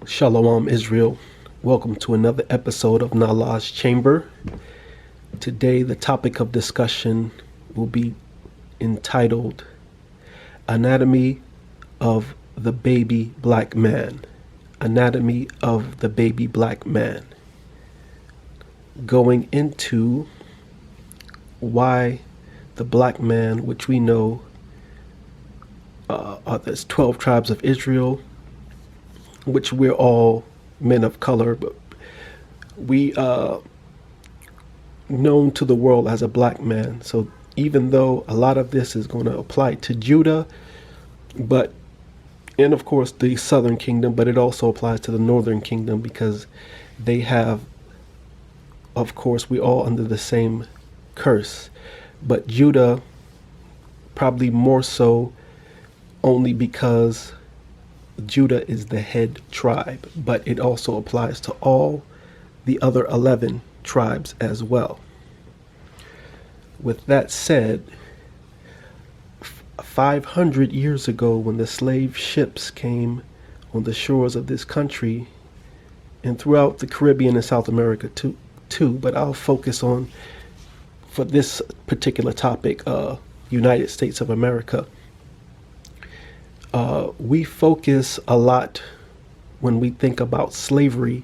Shalom Israel. Welcome to another episode of Nalah's Chamber. Today the topic of discussion will be entitled Anatomy of the Baby Black Man. Anatomy of the Baby Black Man. Going into why the black man, which we know there's 12 tribes of Israel, which we're all men of color, but we known to the world as a black man. So even though a lot of this is going to apply to Judah, and of course the southern kingdom, but it also applies to the northern kingdom because they have, of course, we all under the same curse. But Judah probably more so only because Judah is the head tribe, but it also applies to all the other 11 tribes as well. With that said, 500 years ago, when the slave ships came on the shores of this country and throughout the Caribbean and South America too, but I'll focus on, for this particular topic, United States of America. We focus a lot when we think about slavery.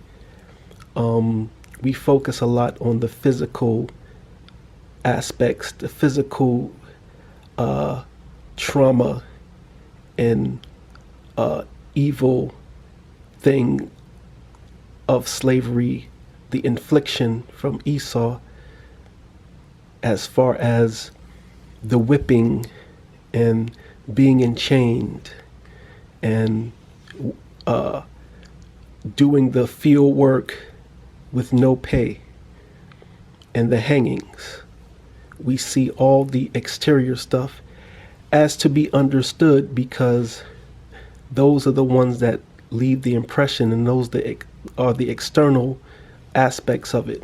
We focus a lot on the physical aspects, the physical trauma and evil thing of slavery, the infliction from Esau, as far as the whipping and being enchained and doing the field work with no pay and the hangings. We see all the exterior stuff as to be understood because those are the ones that leave the impression, and those that are the external aspects of it.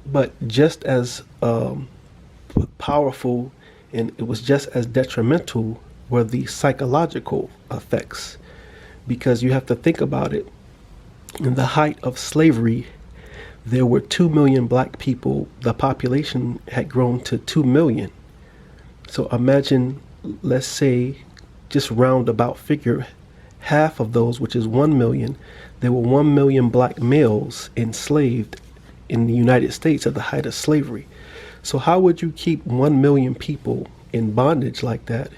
But just as powerful, and it was just as detrimental, were the psychological effects, because you have to think about it. In the height of slavery, there were 2 million black people. The population had grown to 2 million. So imagine, let's say, just roundabout figure, half of those, which is 1 million, there were 1 million black males enslaved in the United States at the height of slavery. So how would you keep 1 million people in bondage like that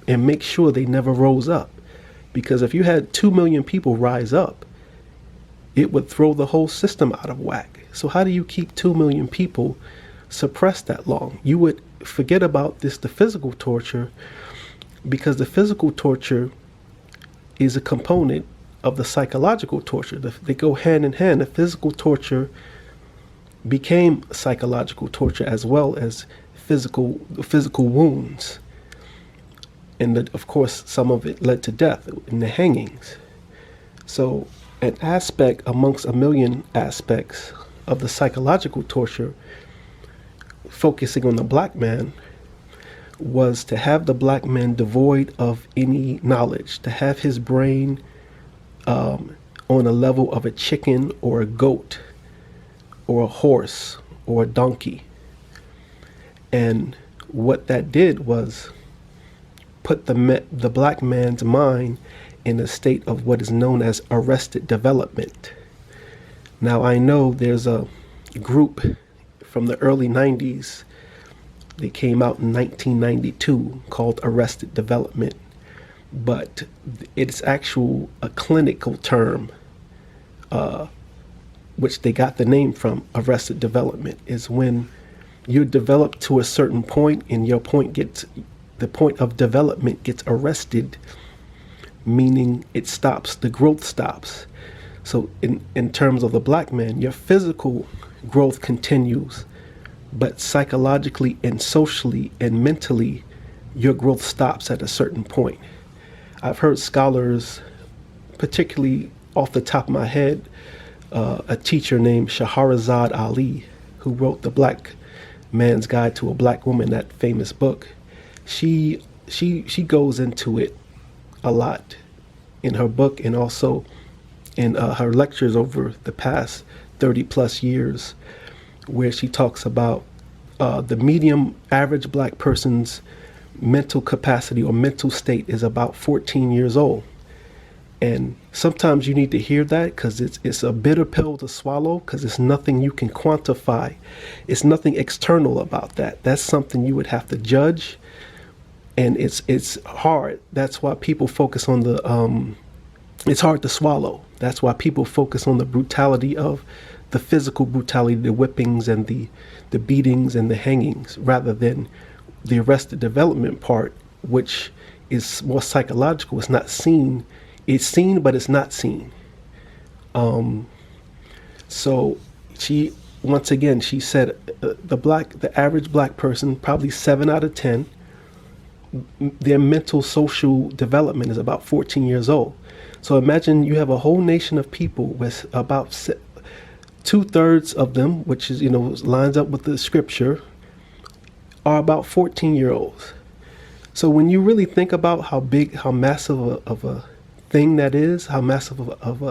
and make sure they never rose up? Because if you had 2 million people rise up, it would throw the whole system out of whack. So how do you keep 2 million people suppressed that long? You would forget about the physical torture, because the physical torture is a component of the psychological torture. They go hand in hand. The physical torture became psychological torture as well as physical wounds. And of course, some of it led to death in the hangings. So an aspect amongst a million aspects of the psychological torture, focusing on the black man, was to have the black man devoid of any knowledge, to have his brain on a level of a chicken or a goat or a horse or a donkey. And what that did was put the black man's mind in a state of what is known as arrested development. Now, I know there's a group from the early 90s. They came out in 1992 called Arrested Development, but it's a clinical term, which they got the name from. Arrested Development is when you're developed to a certain point and the point of development gets arrested, meaning it stops, the growth stops. So in terms of the black man, your physical growth continues, but psychologically and socially and mentally, your growth stops at a certain point. I've heard scholars, particularly off the top of my head, a teacher named Shahrazad Ali, who wrote The Black Man's Guide to a Black Woman, that famous book. She goes into it a lot in her book, and also in her lectures over the past 30 plus years, where she talks about the medium average black person's mental capacity or mental state is about 14 years old. And sometimes you need to hear that because it's a bitter pill to swallow, because it's nothing you can quantify. It's nothing external about that. That's something you would have to judge, and it's hard. That's why people focus on the it's hard to swallow. That's why people focus on the brutality of the physical brutality, the whippings and the beatings and the hangings, rather than the arrested development part, which is more psychological. It's not seen. It's seen, but it's not seen. So she, once again, she said the average black person, probably 7 out of 10, their mental social development is about 14 years old. So imagine you have a whole nation of people with about 2/3 of them, which is, lines up with the scripture, are about 14-year-olds. So when you really think about how massive of a thing that is, how massive of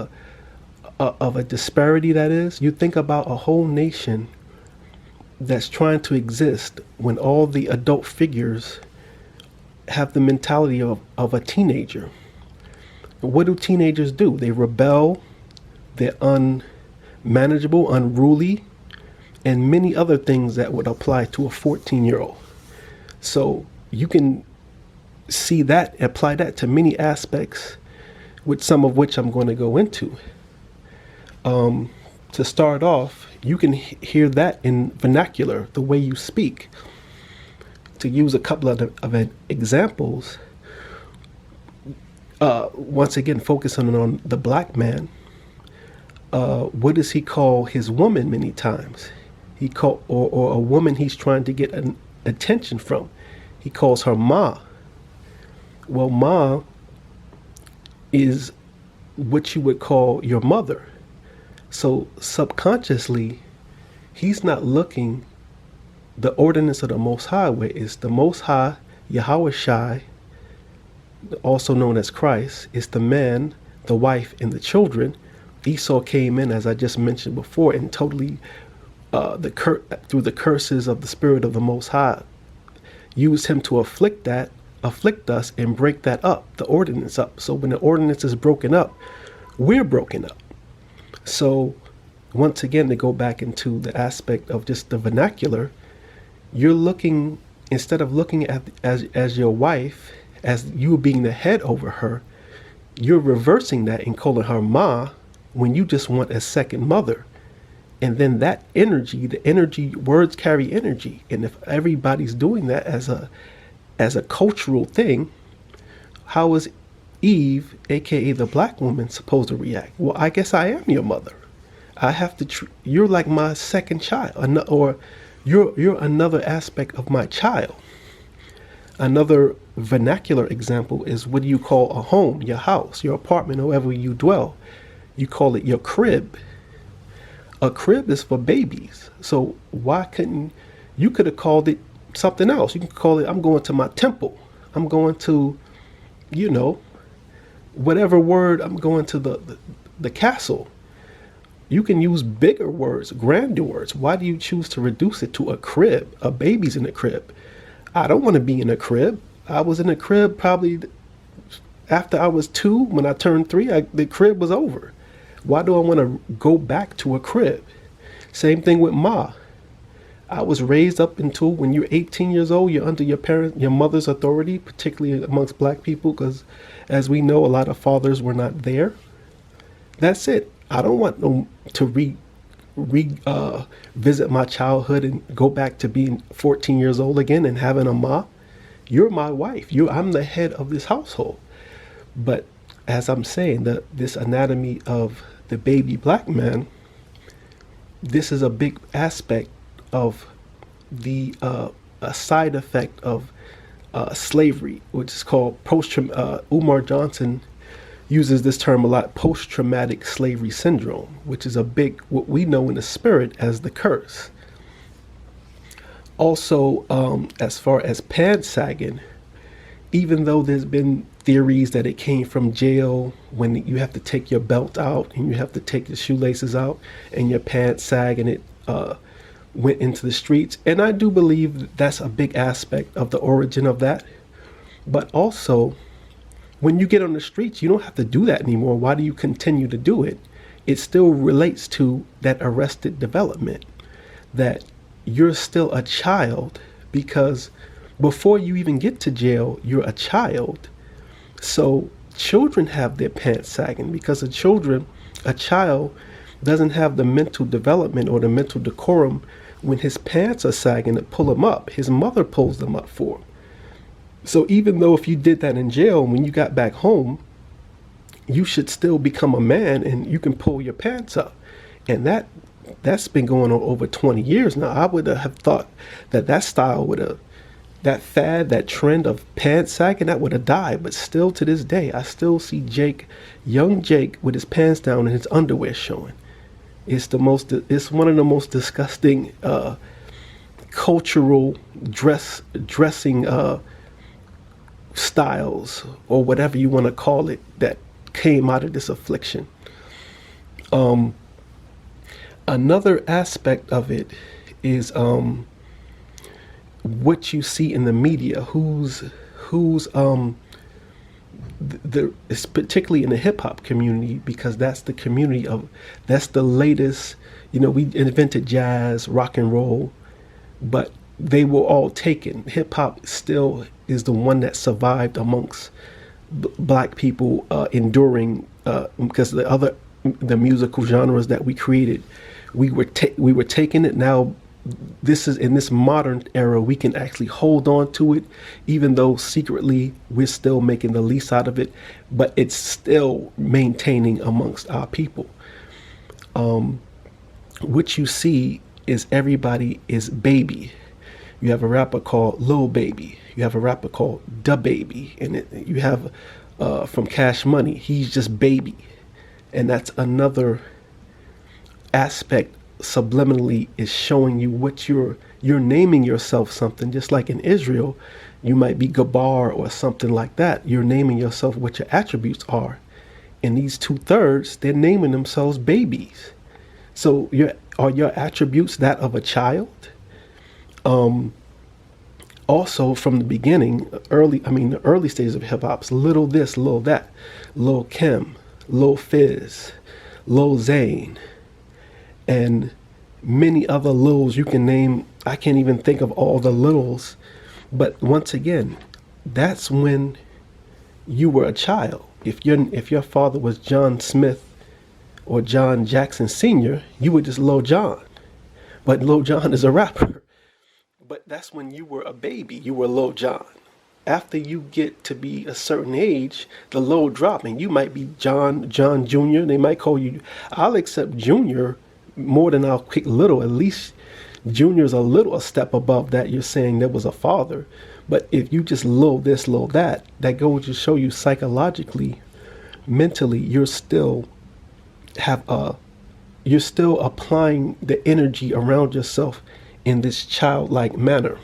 a disparity that is, you think about a whole nation that's trying to exist when all the adult figures have the mentality of a teenager. What do teenagers do? They rebel, they're unmanageable, unruly, and many other things that would apply to a 14-year-old. So you can see that, apply that to many aspects, with some of which I'm going to go into. To start off, you can hear that in vernacular, the way you speak. To use a couple of examples, once again, focusing on the black man, what does he call his woman many times? He call or a woman he's trying to get an attention from. He calls her ma. Well, ma is what you would call your mother. So subconsciously, he's not looking. The ordinance of the Most High, where is the Most High, Yahweh Shai, also known as Christ, is the man, the wife, and the children. Esau came in, as I just mentioned before, and totally through the curses of the Spirit of the Most High, used him to afflict us and break that up, the ordinance up. So when the ordinance is broken up, we're broken up. So once again, to go back into the aspect of just the vernacular, you're looking, instead of looking at as your wife, as you being the head over her, you're reversing that and calling her ma when you just want a second mother. And then that energy, words carry energy. And if everybody's doing that as a cultural thing, how is Eve, aka the black woman, supposed to react? Well, I guess I am your mother. I have to. You're like my second child, or you're another aspect of my child. Another vernacular example is, what do you call a home, your house, your apartment, however you dwell? You call it your crib. A crib is for babies. So why couldn't you could have called it something else? You can call it, I'm going to my temple. I'm going to, whatever word, I'm going to the castle. You can use bigger words, grander words. Why do you choose to reduce it to a crib? A baby's in a crib. I don't want to be in a crib. I was in a crib probably after I was 2. When I turned 3, the crib was over. Why do I want to go back to a crib? Same thing with ma. I was raised up until when you're 18 years old, you're under your mother's authority, particularly amongst black people, because as we know, a lot of fathers were not there. That's it. I don't want to visit my childhood and go back to being 14 years old again and having a ma. You're my wife. I'm the head of this household. But as I'm saying, this anatomy of the baby black man, this is a big aspect of the a side effect of slavery, which is called Umar Johnson uses this term a lot, post-traumatic slavery syndrome, which is what we know in the spirit as the curse. Also, as far as pants sagging, even though there's been theories that it came from jail when you have to take your belt out and you have to take your shoelaces out and your pants sag and it went into the streets. And I do believe that's a big aspect of the origin of that. But also, when you get on the streets, you don't have to do that anymore. Why do you continue to do it? It still relates to that arrested development, that you're still a child because before you even get to jail, you're a child. So children have their pants sagging because a child doesn't have the mental development or the mental decorum when his pants are sagging to pull him up. His mother pulls them up for him. So even though if you did that in jail, when you got back home, you should still become a man and you can pull your pants up. And that's been going on over 20 years now. I would have thought that style would have, that fad, that trend of pants sagging, that would have died. But still to this day, I still see young Jake with his pants down and his underwear showing. It's one of the most disgusting cultural dressing styles, or whatever you want to call it, that came out of this affliction. Another aspect of it is what you see in the media. It's particularly in the hip hop community, because that's the latest. We invented jazz, rock and roll, but they were all taken. Hip hop still is the one that survived amongst black people, enduring, because the musical genres that we created, we were taking it. Now this is in this modern era, we can actually hold on to it, even though secretly we're still making the least out of it, but it's still maintaining amongst our people. What you see is everybody is baby. You have a rapper called Lil Baby. You have a rapper called Da Baby, and you have from Cash Money, he's just baby. And that's another aspect, subliminally, is showing you what you're naming yourself something. Just like in Israel, you might be Gabar or something like that. You're naming yourself what your attributes are. And these 2/3, they're naming themselves babies. So are your attributes that of a child? Also, from the beginning, the early stages of hip hop's Little This, Little That, Lil Kim, Lil Fizz, Lil Zane, and many other Lils you can name. I can't even think of all the Lils, but once again, that's when you were a child. If your father was John Smith or John Jackson Sr., you were just Lil Jon. But Lil Jon is a rapper. But that's when you were a baby. You were Lil Jon. After you get to be a certain age, the low dropping. You might be John Jr. They might call you. I'll accept Junior more than I'll pick Little. At least Junior's a step above that. You're saying there was a father. But if you just Lil this, Lil that, that goes to show you psychologically, mentally, you're still applying the energy around yourself in this childlike manner.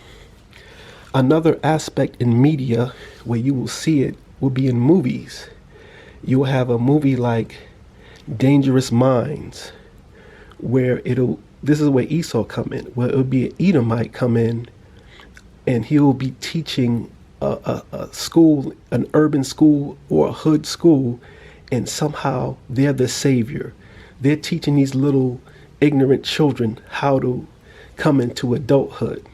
Another aspect in media where you will see it will be in movies. You will have a movie like Dangerous Minds, where this is where Esau come in, where it'll be an Edomite come in, and he'll be teaching a school, an urban school or a hood school, and somehow they're the savior. They're teaching these little ignorant children how to come into adulthood.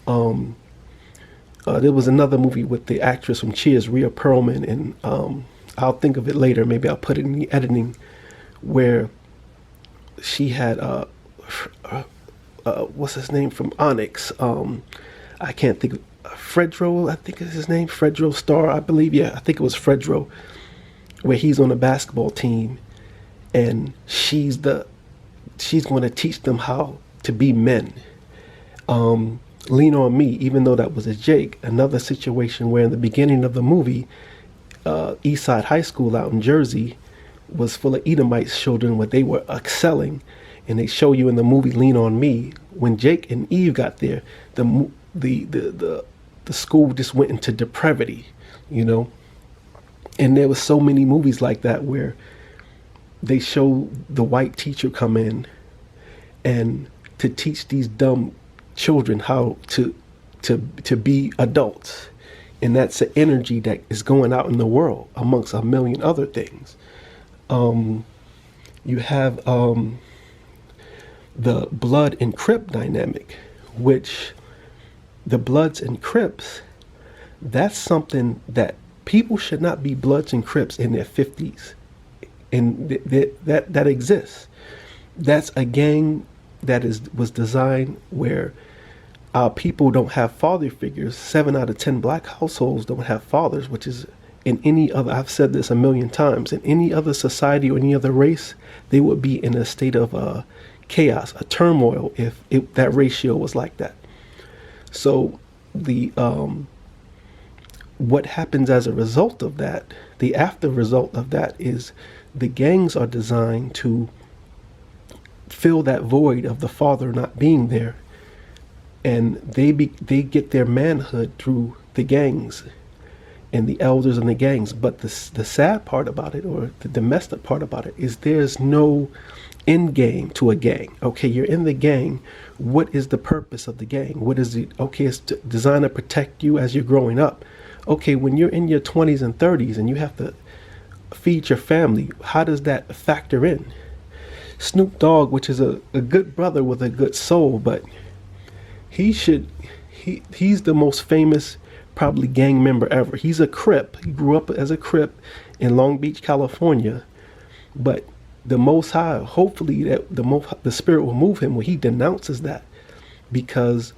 There was another movie with the actress from Cheers, Rhea Perlman, and I'll think of it later. Maybe I'll put it in the editing, where she had what's his name from Onyx? I can't think of Fredro. I think is his name, Fredro Starr, I believe. Yeah, I think it was Fredro, where he's on a basketball team, and she's going to teach them how to be men. Lean on Me, even though that was a Jake. Another situation where in the beginning of the movie, Eastside High School out in Jersey was full of Edomite children where they were excelling, and they show you in the movie Lean on Me, when Jake and Eve got there, the the school just went into depravity, you know. And there was so many movies like that where they show the white teacher come in and to teach these dumb children how to be adults. And that's the energy that is going out in the world amongst a million other things. You have the blood and crip dynamic, which the Bloods and Crips, that's something that people should not be Bloods and Crips in their 50s. And that exists. That's a gang that was designed where our people don't have father figures. 7 out of 10 black households don't have fathers, which is in any other, I've said this a million times, in any other society or any other race, they would be in a state of chaos, a turmoil if that ratio was like that. So the what happens as a result of that, the after result of that is the gangs are designed to fill that void of the father not being there, and they get their manhood through the gangs and the elders and the gangs. But the sad part about it, or the messed up part about it, is there's no end game to a gang. Okay, you're in the gang. What is the purpose of the gang? What is it? Okay, it's designed to protect you as you're growing up. Okay, when you're in your 20s and 30s and you have to feed your family, how does that factor in? Snoop Dogg, which is a good brother with a good soul, but he's the most famous probably gang member ever. He's a Crip. He grew up as a Crip in Long Beach, California. But the Most High, hopefully that the Spirit will move him when he denounces that, because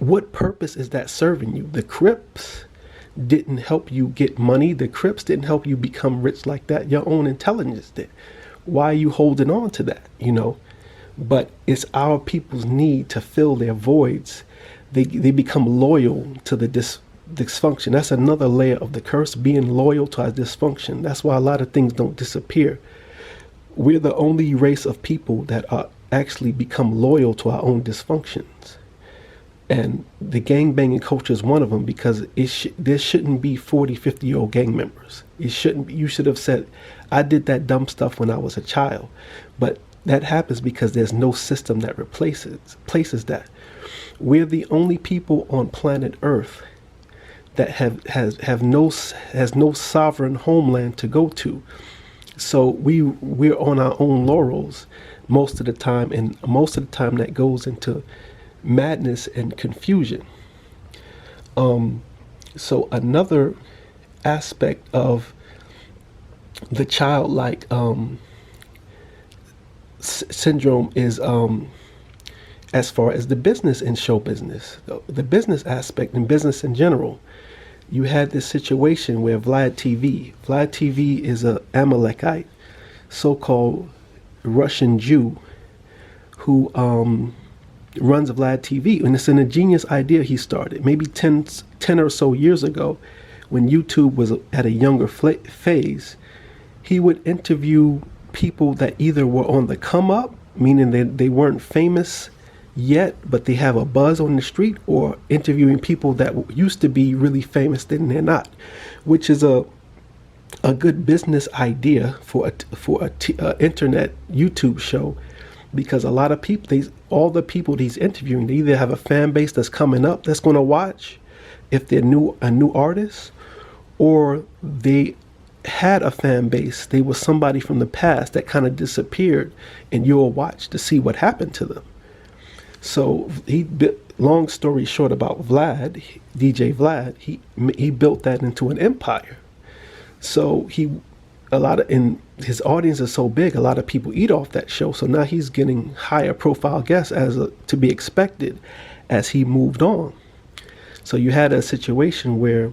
what purpose is that serving you? The Crips didn't help you get money. The Crips didn't help you become rich like that. Your own intelligence did. Why are you holding on to that? You know, but it's our people's need to fill their voids. They become loyal to the dysfunction. That's another layer of the curse, being loyal to our dysfunction. That's why a lot of things don't disappear. We're the only race of people that are actually become loyal to our own dysfunctions. And the gang banging culture is one of them, because there shouldn't be 40, 50-year-old gang members. It shouldn't be. You should have said, I did that dumb stuff when I was a child. But that happens because there's no system that places that. We're the only people on planet Earth that has no sovereign homeland to go to. So we're on our own laurels most of the time, and most of the time that goes into madness and confusion. So another aspect of the childlike syndrome is as far as the business and show business, the business aspect and business in general. You had this situation where Vlad TV is a Amalekite, so-called Russian Jew, who runs Vlad TV, and it's an ingenious idea he started maybe 10 or so years ago, when YouTube was at a younger phase. He would interview people that either were on the come up, meaning they weren't famous yet, but they have a buzz on the street, or interviewing people that used to be really famous, then they're not, which is a good business idea for a internet YouTube show, because a lot of people, all the people he's interviewing, they either have a fan base that's coming up that's going to watch if they're a new artist, or they had a fan base. They were somebody from the past that kind of disappeared, and you'll watch to see what happened to them. So long story short about Vlad, DJ Vlad, he built that into an empire. So and his audience is so big, a lot of people eat off that show. So now he's getting higher profile guests to be expected as he moved on. So you had a situation where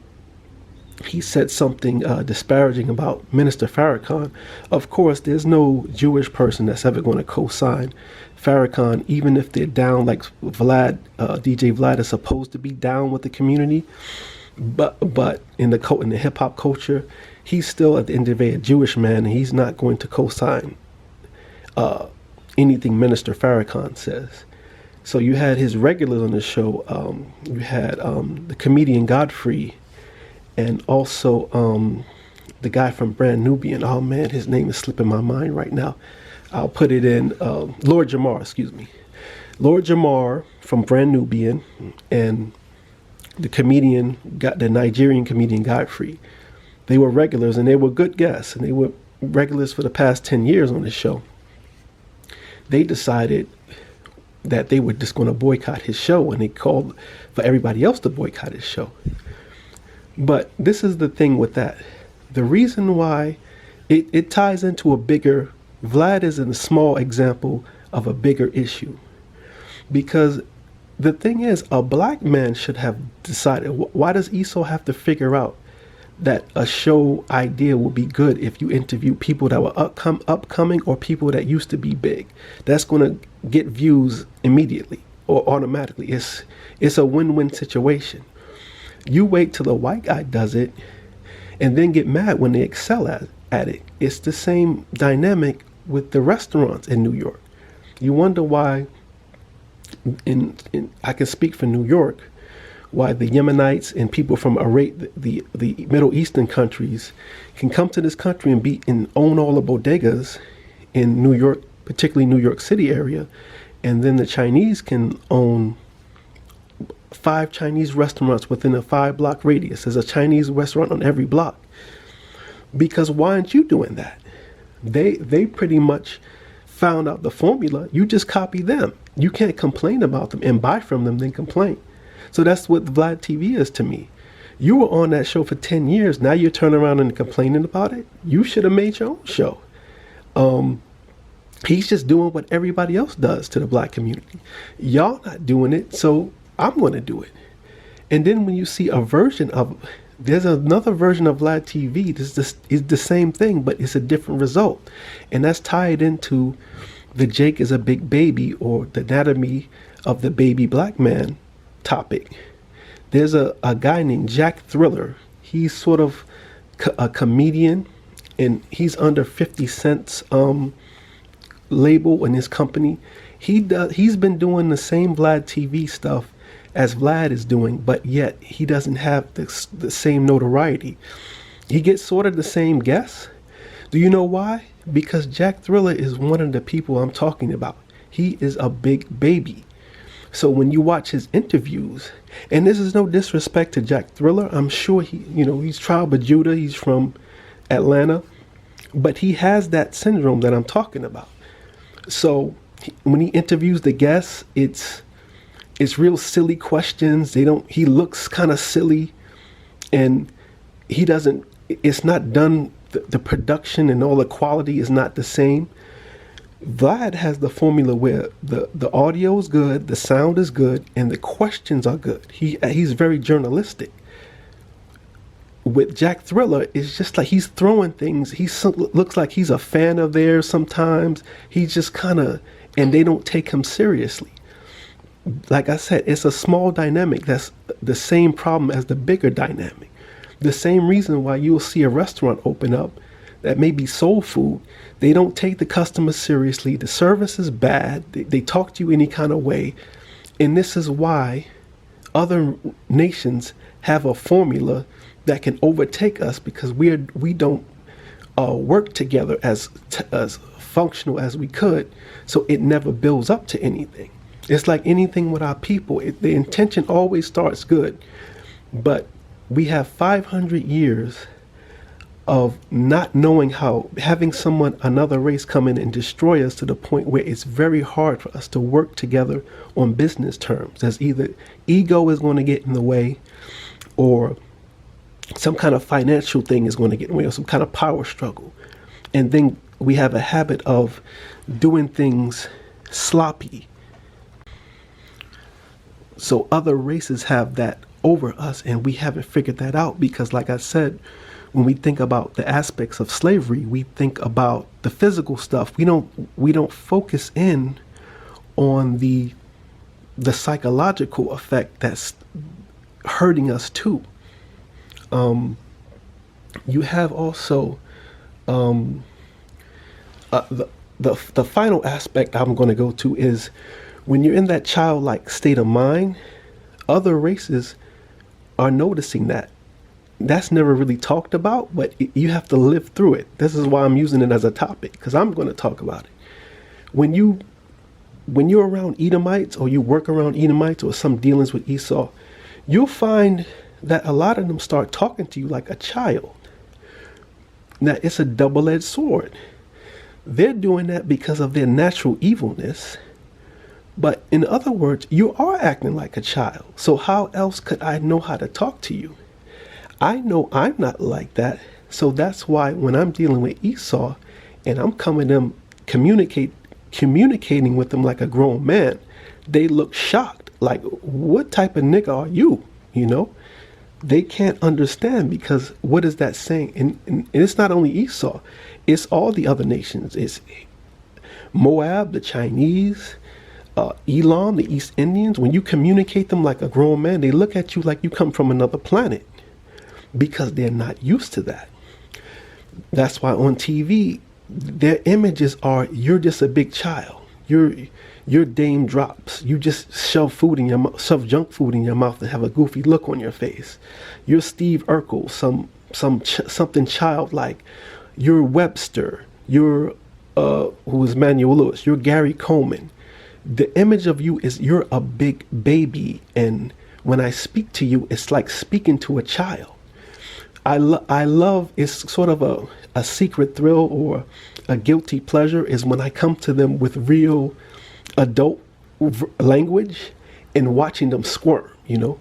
he said something disparaging about Minister Farrakhan. Of course, there's no Jewish person that's ever going to co-sign Farrakhan, even if they're down, like DJ Vlad is supposed to be down with the community. But in the hip hop culture, he's still at the end of the day a Jewish man, and he's not going to co-sign anything Minister Farrakhan says. So you had his regulars on the show. You had the comedian Godfrey, and also the guy from Brand Nubian. Oh man, his name is slipping my mind right now. I'll put it in Lord Jamar, excuse me. Lord Jamar from Brand Nubian, and the Nigerian comedian Godfrey. They were regulars and they were good guests, and they were regulars for the past 10 years on the show. They decided that they were just going to boycott his show, and they called for everybody else to boycott his show. But this is the thing with that. The reason why it ties into a bigger, Vlad is a small example of a bigger issue. Because the thing is, a black man should have decided, why does Esau have to figure out that a show idea will be good if you interview people that were upcoming or people that used to be big? That's going to get views immediately or automatically. It's a win-win situation. You wait till the white guy does it and then get mad when they excel at it. It's the same dynamic with the restaurants in New York. You wonder why, I can speak for New York, why the Yemenites and people from the Middle Eastern countries can come to this country and own all the bodegas in New York, particularly New York City area, and then the Chinese can own 5 Chinese restaurants within a 5-block radius. There's a Chinese restaurant on every block. Because why aren't you doing that? They pretty much found out the formula. You just copy them. You can't complain about them and buy from them, then complain. So that's what Vlad TV is to me. You were on that show for 10 years. Now you're turning around and complaining about it. You should have made your own show. He's just doing what everybody else does to the black community. Y'all not doing it, so I'm going to do it. And then when you see there's another version of Vlad TV. This is the same thing, but it's a different result. And that's tied into the Jake is a big baby, or the anatomy of the baby black man topic. There's a guy named Jack Thriller. He's sort of a comedian, and he's under 50 Cent's label in his company. He's been doing the same Vlad TV stuff as Vlad is doing, but yet he doesn't have the same notoriety. He gets sort of the same guests. Do you know why? Because Jack Thriller is one of the people I'm talking about. He is a big baby. So when you watch his interviews, and this is no disrespect to Jack Thriller, I'm sure he's Tribe of Judah, he's from Atlanta, but he has that syndrome that I'm talking about. So when he interviews the guests, it's real silly questions. He looks kind of silly, and it's not done, the production and all the quality is not the same. Vlad has the formula where the audio is good, the sound is good, and the questions are good. He's very journalistic. With Jack Thriller, it's just like he's throwing things. He looks like he's a fan of theirs sometimes. He's just and they don't take him seriously. Like I said, it's a small dynamic that's the same problem as the bigger dynamic. The same reason why you'll see a restaurant open up that may be soul food. They don't take the customers seriously. The service is bad. They talk to you any kind of way. And this is why other nations have a formula that can overtake us, because we don't work together as functional as we could. So it never builds up to anything. It's like anything with our people. The intention always starts good. But we have 500 years of not knowing how, having another race come in and destroy us to the point where it's very hard for us to work together on business terms. As either ego is going to get in the way, or some kind of financial thing is going to get in the way, or some kind of power struggle. And then we have a habit of doing things sloppy. So other races have that over us, and we haven't figured that out, because like I said, when we think about the aspects of slavery, we think about the physical stuff. We don't focus in on the psychological effect that's hurting us too. You have also the final aspect I'm going to go to is When you're in that childlike state of mind, other races are noticing that. That's never really talked about, but you have to live through it. This is why I'm using it as a topic, because I'm going to talk about it. When you're around Edomites, or you work around Edomites, or some dealings with Esau, you'll find that a lot of them start talking to you like a child. Now, it's a double-edged sword. They're doing that because of their natural evilness. But in other words, you are acting like a child. So how else could I know how to talk to you? I know I'm not like that. So that's why when I'm dealing with Esau and I'm coming to them, communicating with them like a grown man, they look shocked. Like, what type of nigga are you? You know? They can't understand, because what is that saying? And it's not only Esau, it's all the other nations. It's Moab, the Chinese, Elam, the East Indians. When you communicate them like a grown man, they look at you like you come from another planet, because they're not used to that. That's why on TV, their images are, you're just a big child. Your Dame drops. You just shove junk food in your mouth and have a goofy look on your face. You're Steve Urkel, something childlike. You're Webster. You're who is Manuel Lewis. You're Gary Coleman. The image of you is you're a big baby, and when I speak to you, it's like speaking to a child. I love, it's sort of a secret thrill or a guilty pleasure, is when I come to them with real adult language and watching them squirm, you know.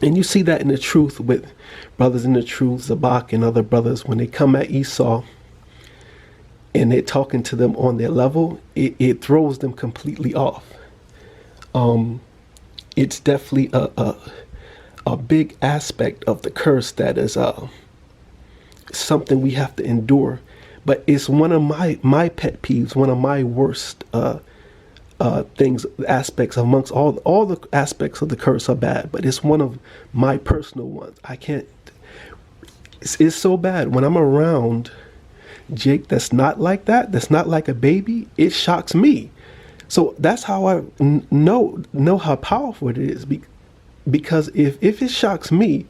And you see that in the truth with Brothers in the Truth, Zabak and other brothers, when they come at Esau and they're talking to them on their level, it throws them completely off. It's definitely a big aspect of the curse that is something we have to endure. But it's one of my pet peeves, one of my worst things, aspects. Amongst all the aspects of the curse are bad, but it's one of my personal ones. I can't. It's so bad when I'm around Jake that's not like that, that's not like a baby. It shocks me. So that's how I know how powerful it is. Because if it shocks me,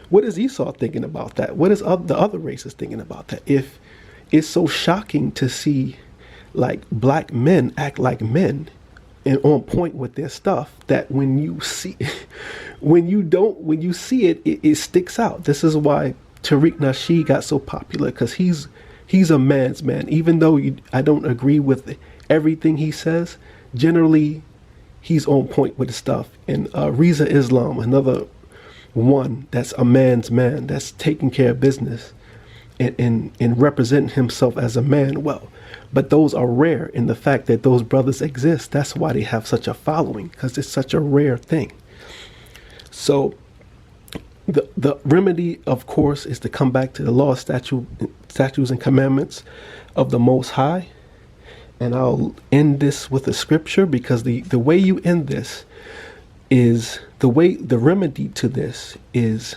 what is Esau thinking about that? What is the other races thinking about that? If it's so shocking to see like black men act like men and on point with their stuff, that when you see it, it sticks out. This is why Tariq Nasheed got so popular, because he's a man's man. Even though I don't agree with everything he says, generally he's on point with the stuff. And Reza Islam, another one that's a man's man, that's taking care of business and representing himself as a man well. But those are rare in the fact that those brothers exist. That's why they have such a following, because it's such a rare thing. So the remedy, of course, is to come back to the law, statutes and commandments of the Most High. And I'll end this with a scripture, because the way you end this is the remedy to this is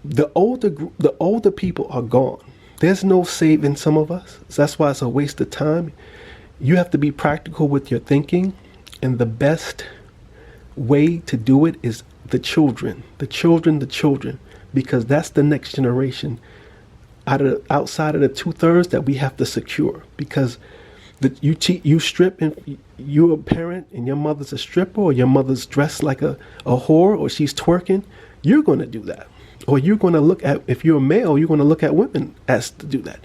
the older people are gone. There's no saving some of us. That's why it's a waste of time. You have to be practical with your thinking, and the best way to do it is the children, because that's the next generation outside of the 2/3 that we have to secure. Because you strip, and you're a parent and your mother's a stripper, or your mother's dressed like a whore, or she's twerking, you're going to do that. Or you're going to look at, if you're a male, you're going to look at women as to do that.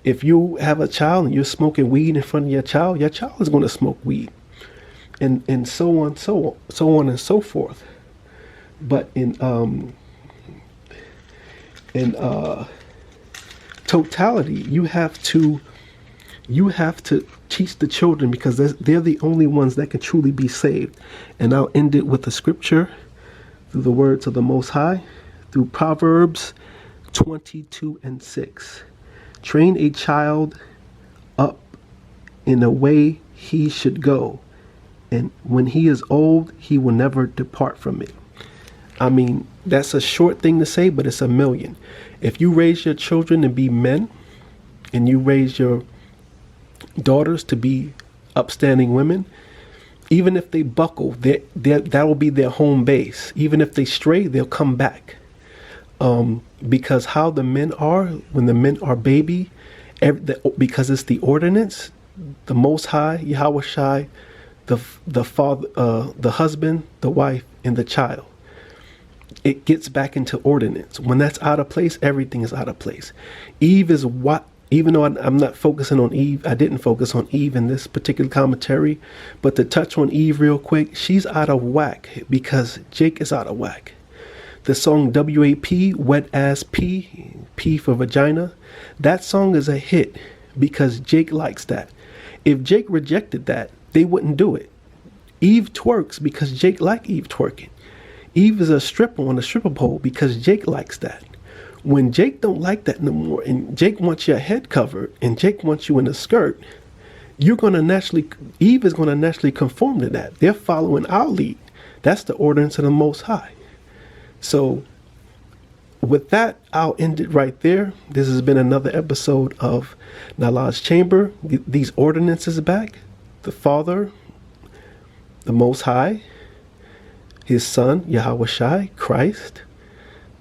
If you have a child and you're smoking weed in front of your child is going to smoke weed, and so on and so forth. But in totality, you have to teach the children, because they're the only ones that can truly be saved. And I'll end it with a scripture through the words of the Most High, through Proverbs 22:6. Train a child up in the way he should go, and when he is old, he will never depart from it. I mean, that's a short thing to say, but it's a million. If you raise your children to be men, and you raise your daughters to be upstanding women, even if they buckle, that will be their home base. Even if they stray, they'll come back. Because how the men are, when the men are baby, because it's the ordinance, the Most High, Yahweh Shai, the father, the husband, the wife, and the child. It gets back into ordinance. When that's out of place, everything is out of place. Eve is what, even though I'm not focusing on Eve, I didn't focus on Eve in this particular commentary, but to touch on Eve real quick, she's out of whack because Jake is out of whack. The song WAP, Wet Ass P, P for vagina, that song is a hit because Jake likes that. If Jake rejected that, they wouldn't do it. Eve twerks because Jake likes Eve twerking. Eve is a stripper on a stripper pole because Jake likes that. When Jake don't like that no more, and Jake wants your head covered, and Jake wants you in a skirt, Eve is gonna naturally conform to that. They're following our lead. That's the ordinance of the Most High. So with that, I'll end it right there. This has been another episode of Nalah's Chamber. These ordinances back. The Father, the Most High, His Son, Yahweh Shai, Christ,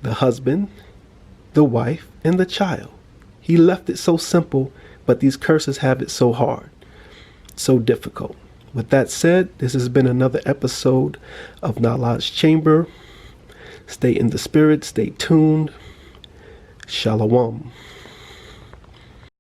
the husband, the wife, and the child. He left it so simple, but these curses have it so hard, so difficult. With that said, this has been another episode of Nalah's Chamber. Stay in the spirit, stay tuned. Shalom.